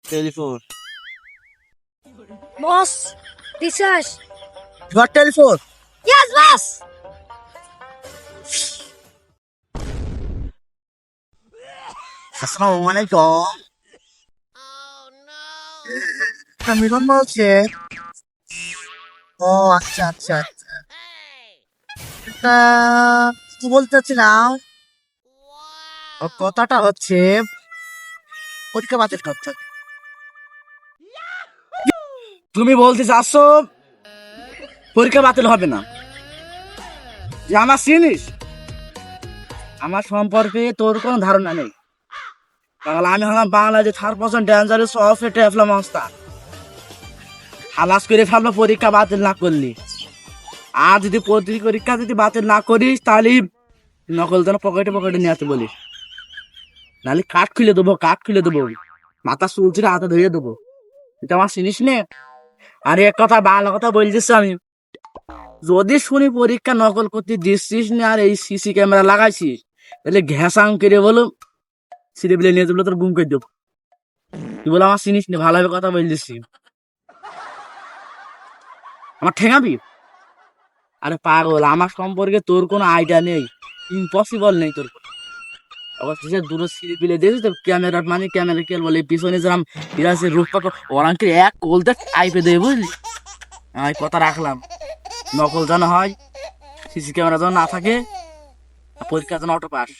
Telephone. Boss, research. What telephone? Yes, boss. আসসালামু আলাইকুম। মিলন বলছে। ও আচ্ছা আচ্ছা আচ্ছা। তা কি বলতে চাচ্ছিলাম, ও কথাটা হচ্ছে পরীক্ষা বাতিল করতে হবে। তুমি বলতে চাচ্ছ পরীক্ষা বাতিল হবে না? যে আমার চিনিস, আমার সম্পর্কে তোর কোনো ধারণা নেই। তাহলে আমি হলাম বাংলাদেশ 3% ডেঞ্জারাস অফ এ টেফলা মনস্টার। হালাস করে ফেলবো পরীক্ষা বাতিল না করলি। আর যদি পরীক্ষা যদি বাতিল না করিস তাহলে নকল যেন পকেটে পকেটে নিয়ে আসতে বলিস, নাহলে কাঠ খুলে দেবো, কাঠ খুলে দেবো, মাথা চুলছিরে হাতে ধরিয়ে দেবো। এটা আমার চিনিস নে। আর এক কথা ভালো কথা বলছিস, আমি যদি শুনি পরীক্ষা নকল করতে দিচ্ছিস না আর এই সিসি ক্যামেরা লাগাইছিস, তাহলে ঘেঁষাং করে বলো সিঁড়ি বিলে নিয়ে যাবো, তোর গুম করে দেবো। তুই বলে আমার চিনিস নে, ভালোভাবে কথা বলছিস, আমার ঠেঙাবি? আরে পাগল, আমার সম্পর্কে তোর কোনো আইডিয়া নেই, ইম্পসিবল নেই তোর। আবার সে দূরে সিঁড়ি বিলে দিয়েছিস তো ক্যামেরা, মানে ক্যামেরা কে বলে পিছনে যেরাম বিরাসের রূপ পাক ওরাঙ্কে এক কোলতে আইপে দেবে, বুঝলি? আমি কথা রাখলাম, নকল যেন হয়, সিসি ক্যামেরা যেন না থাকে, পরীক্ষা যেন অটো পাস।